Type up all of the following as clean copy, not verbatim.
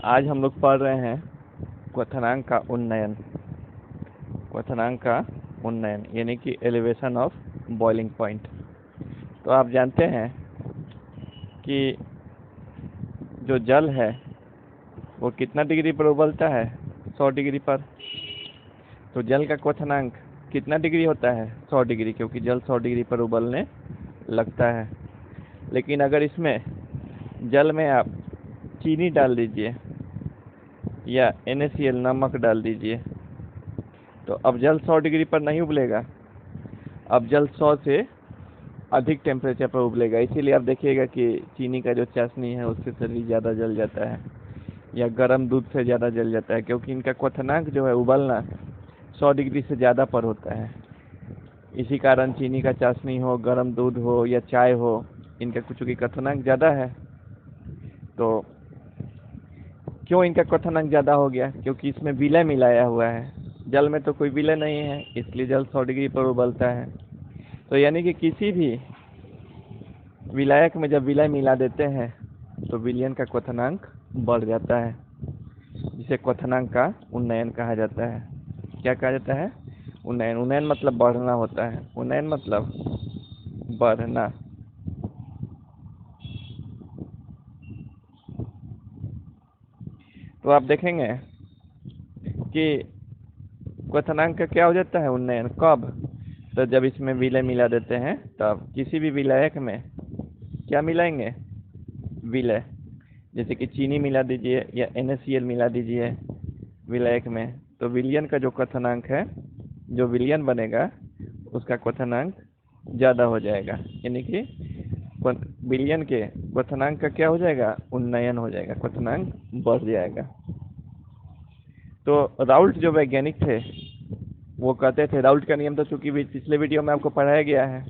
आज हम लोग पढ़ रहे हैं क्वथनांक का उन्नयन। क्वथनांक का उन्नयन यानी कि एलिवेशन ऑफ बॉइलिंग पॉइंट। तो आप जानते हैं कि जो जल है वो कितना डिग्री पर उबलता है? 100 डिग्री पर। तो जल का क्वथनांक कितना डिग्री होता है? 100 डिग्री, क्योंकि जल 100 डिग्री पर उबलने लगता है। लेकिन अगर इसमें जल में आप चीनी डाल दीजिए या NaCl नमक डाल दीजिए तो अब जल 100 डिग्री पर नहीं उबलेगा, अब जल 100 से अधिक टेम्परेचर पर उबलेगा। इसीलिए आप देखिएगा कि चीनी का जो चाशनी है उससे शरीर ज़्यादा जल जाता है या गर्म दूध से ज़्यादा जल जाता है, क्योंकि इनका क्वथनांक जो है उबलना 100 डिग्री से ज़्यादा पर होता है। इसी कारण चीनी का चाशनी हो, गर्म दूध हो या चाय हो, इनका कुछ की क्वथनांक ज़्यादा है। तो क्यों इनका क्वथनांक ज़्यादा हो गया? क्योंकि इसमें विलय मिलाया हुआ है। जल में तो कोई विलय नहीं है, इसलिए जल 100 डिग्री पर उबलता है। तो यानी कि किसी भी विलायक में जब विलय मिला देते हैं तो विलयन का क्वथनांक बढ़ जाता है, जिसे क्वथनांक का उन्नयन कहा जाता है। क्या कहा जाता है? उन्नयन। उन्नयन मतलब बढ़ना होता है। उन्नयन मतलब बढ़ना। तो आप देखेंगे कि क्वथनांक का क्या हो जाता है उन्नयन कब? तो जब इसमें विलय मिला देते हैं तब। किसी भी विलायक में क्या मिलाएंगे? विलय। जैसे कि चीनी मिला दीजिए या NaCl मिला दीजिए विलायक में, तो विलयन का जो क्वथनांक है, जो विलयन बनेगा उसका क्वथनांक ज़्यादा हो जाएगा। यानी कि विलयन के क्वथनांक का क्या हो जाएगा? उन्नयन हो जाएगा, क्वथनांक बढ़ जाएगा। तो राउल्ट जो वैज्ञानिक थे वो कहते थे, राउल्ट का नियम तो चूंकि पिछले वीडियो में आपको पढ़ाया गया है,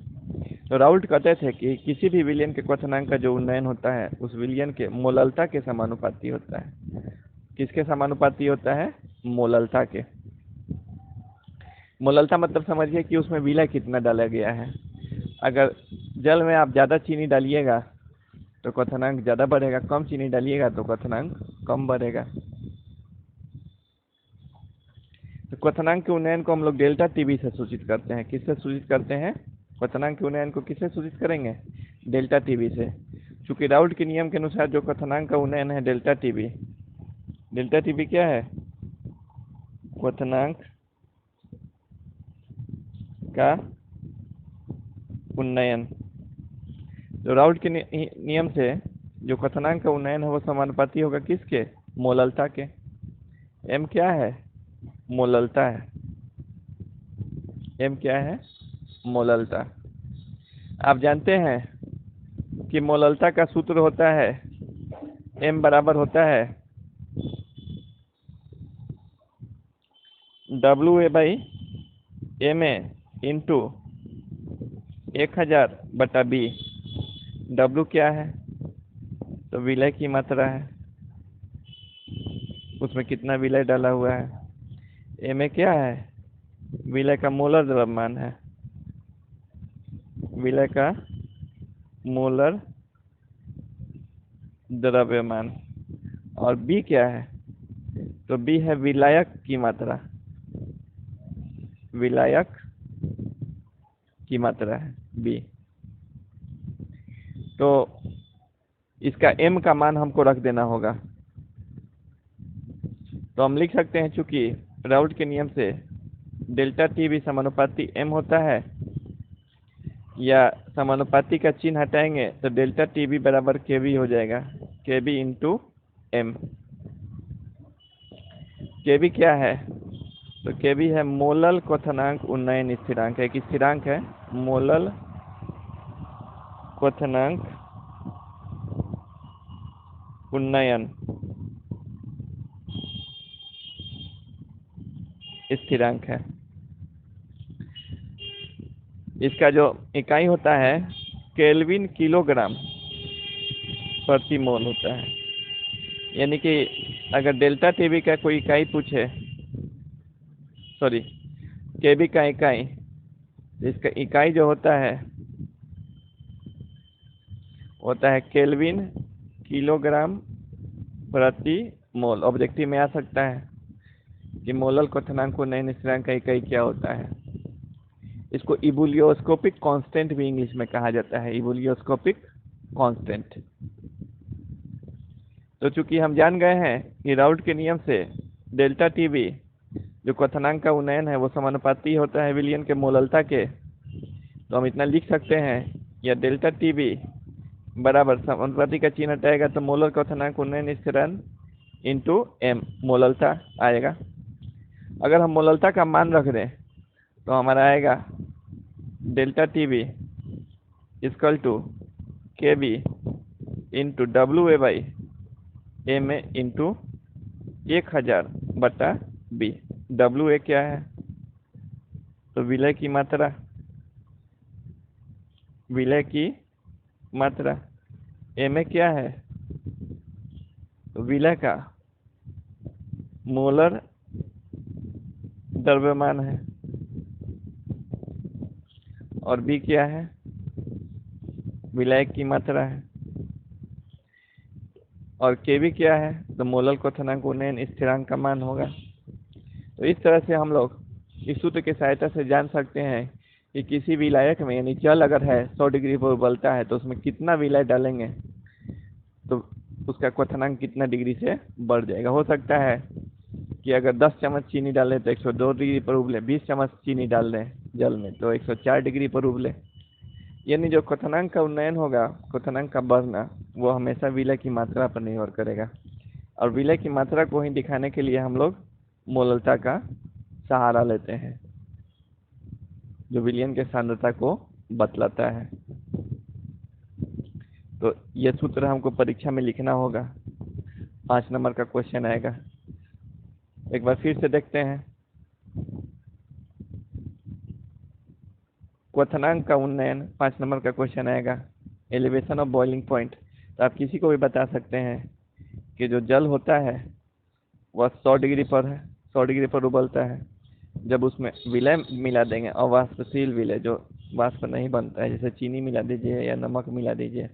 तो राउल्ट कहते थे कि किसी भी विलयन के क्वथनांक का जो उन्नयन होता है उस विलयन के मोललता के समानुपाती होता है। किसके समानुपाती होता है? मोललता के। मोललता मतलब समझिए कि उसमें विलय कितना डाला गया है। अगर जल में आप ज़्यादा चीनी डालिएगा तो क्वथनांक ज़्यादा बढ़ेगा, कम चीनी डालिएगा तो क्वथनांक कम बढ़ेगा। तो क्वथनांक के उन्नयन को हम लोग डेल्टा टीबी से सूचित करते हैं। किससे सूचित करते हैं? क्वथनांक के उन्नयन को किससे सूचित करेंगे? डेल्टा टीबी से। चूंकि राउल्ट के नियम के अनुसार जो क्वथनांक का उन्नयन है डेल्टा टीबी। डेल्टा टीबी क्या है? क्वथनांक का उन्नयन। तो राउल्ट के नियम से जो क्वथनांक का उन्नयन है वो समानुपाती होगा किसके? मोललता के। एम क्या है? मोललता है। एम क्या है? मोललता। आप जानते हैं कि मोललता का सूत्र होता है एम बराबर होता है WA/MA इंटू 1000/B। W क्या है? तो विलय की मात्रा है, उसमें कितना विलय डाला हुआ है। MA क्या है? विलय का मोलर द्रव्यमान है, विलय का मोलर द्रव्यमान। और B क्या है? तो B है विलायक की मात्रा, विलायक की मात्रा है B। तो इसका M का मान हमको रख देना होगा। तो हम लिख सकते हैं, चूंकि राउल्ट के नियम से डेल्टा टी भी समानुपाती M होता है, या समानुपाती का चिन्ह हटाएंगे तो डेल्टा टी बी बराबर KB हो जाएगा, KB इंटू M। KB क्या है? तो KB है मोलल क्वथनांक उन्नयन स्थिरांक। एक स्थिरांक है मोलल क्वथनांक उन्नयन स्थिरांक है। इसका जो इकाई होता है केल्विन किलोग्राम प्रति मोल होता है। यानी कि अगर डेल्टा टीबी का कोई इकाई पूछे, सॉरी केबी का इकाई, इसका इकाई जो होता है केल्विन किलोग्राम प्रति मोल। ऑब्जेक्टिव में आ सकता है कि मोलल क्वथनांक उन्नयन स्थिरांक का इकाई क्या होता है। इसको इबुलियोस्कोपिक कांस्टेंट भी इंग्लिश में कहा जाता है, इबुलियोस्कोपिक कांस्टेंट। तो चूंकि हम जान गए हैं कि राउल्ट के नियम से डेल्टा टी बी जो क्वथनांक का उन्नयन है वो समानुपाती होता है विलयन के मोललता के, तो हम इतना लिख सकते हैं या डेल्टा टी बी बराबर समानुपाती का चिन्ह हटाएगा तो मोलर क्वथनांक उन्नयन स्थिरांक इंटू एम मोललता आएगा। अगर हम मोललता का मान रख दें तो हमारा आएगा delta T B equal to K B into W A by M A into 1000/b। W A क्या है? तो विलय की मात्रा, विलय की मात्रा। एम ए क्या है? तो विलय का मोलर द्रव्यमान है। और बी क्या है? विलय की मात्रा है। और के भी क्या है? तो मोलल क्वथनांक उन्नयन स्थिरांक का मान होगा। तो इस तरह से हम लोग इस सूत्र की सहायता से जान सकते हैं कि किसी विलायक में यानी जल अगर है 100 डिग्री पर उबलता है तो उसमें कितना विलय डालेंगे तो उसका क्वथनांक कितना डिग्री से बढ़ जाएगा। हो सकता है कि अगर 10 चम्मच चीनी डालें तो 102 डिग्री पर उबले, 20 चम्मच चीनी डाल दें जल में तो 104 डिग्री पर उबले। यानी जो क्वथनांक का उन्नयन होगा, क्वथनांक का बढ़ना, वो हमेशा विलय की मात्रा पर निर्भर करेगा। और विलय की मात्रा को ही दिखाने के लिए हम लोग मोललता का सहारा लेते हैं जो विलयन के सांद्रता को बतलाता है। तो यह सूत्र हमको परीक्षा में लिखना होगा। 5 नंबर का क्वेश्चन आएगा। एक बार फिर से देखते हैं। क्वथनांक का उन्नयन 5 नंबर का क्वेश्चन आएगा। Elevation of boiling point. तो आप किसी को भी बता सकते हैं कि जो जल होता है वह 100 डिग्री पर है, 100 डिग्री पर उबलता है। जब उसमें विलय मिला देंगे, अवाष्पशील विलय जो वाष्प नहीं बनता है, जैसे चीनी मिला दीजिए या नमक मिला दीजिए,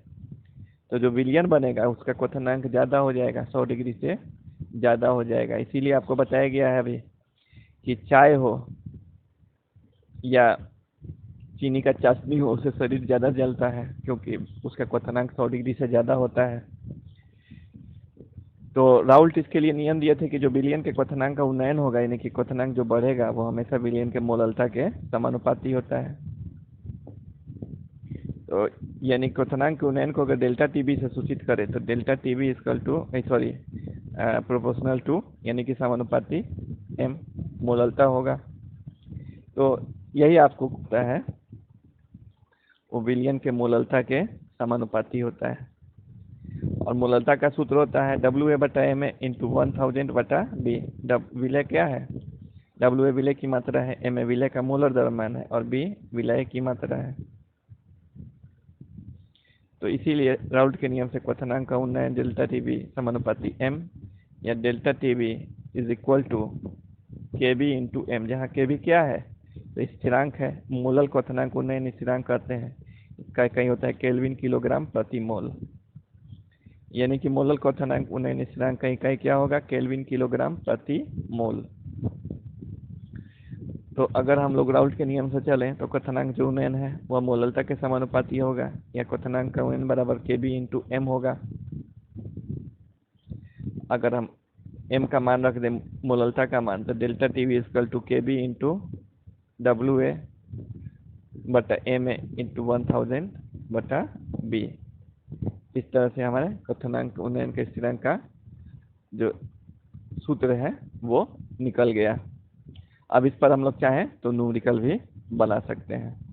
तो जो विलयन बनेगा उसका क्वथनांक ज़्यादा हो जाएगा, 100 डिग्री से ज़्यादा हो जाएगा। इसीलिए आपको बताया गया है अभी कि चाय हो या चीनी का चाशनी हो, उससे शरीर ज़्यादा जलता है क्योंकि उसका क्वथनांक 100 डिग्री से ज़्यादा होता है। तो राउल्ट इसके लिए नियम दिए थे कि जो विलयन के क्वथनांक का उन्नयन होगा, यानी कि क्वथनांक जो बढ़ेगा वो हमेशा विलयन के मोललता के समानुपाती होता है। तो यानी क्वथनांक के उन्नयन को अगर डेल्टा टीबी से सूचित करें तो delta TB equal to proportional to यानी कि समानुपाती एम मोललता होगा। तो यही आपको पता है वो विलयन के मोललता के समानुपाती होता है। और मोललता का सूत्र होता है WA/m इंटू 1000/b। विलय क्या है? WA विलय की मात्रा है, M विलय का मोलर द्रव्यमान है और B विलय की मात्रा है। तो इसीलिए राउल्ट के नियम से क्वथनांक का उन्नयन डेल्टा टीबी समानुपाती m या delta TB is equal to KB into M, जहाँ KB क्या है? तो स्थिरांक है। मोलल क्वथनांक उन्नयन स्थिरांक कहते हैं। इसका कहीं होता है केल्विन किलोग्राम प्रति मोल, यानी कि मोलल क्वथनांक उन्नयन स्थिरांक का इकाई क्या होगा? केल्विन किलोग्राम प्रति मोल। तो अगर हम लोग राउल्ट के नियम से चलें तो क्वथनांक जो उन्नयन है वह मोललता के समानुपाती होगा या क्वथनांक का उन्नयन बराबर KB इंटू एम होगा। अगर हम m का मान रख दें, मोललता का मान, तो delta TB equal to KB into WA/m into 1000/b। इस तरह से हमारे क्वथनांक उन्नयन के स्थिरांक का जो सूत्र है वो निकल गया। अब इस पर हम लोग चाहें तो न्यूमेरिकल भी बना सकते हैं।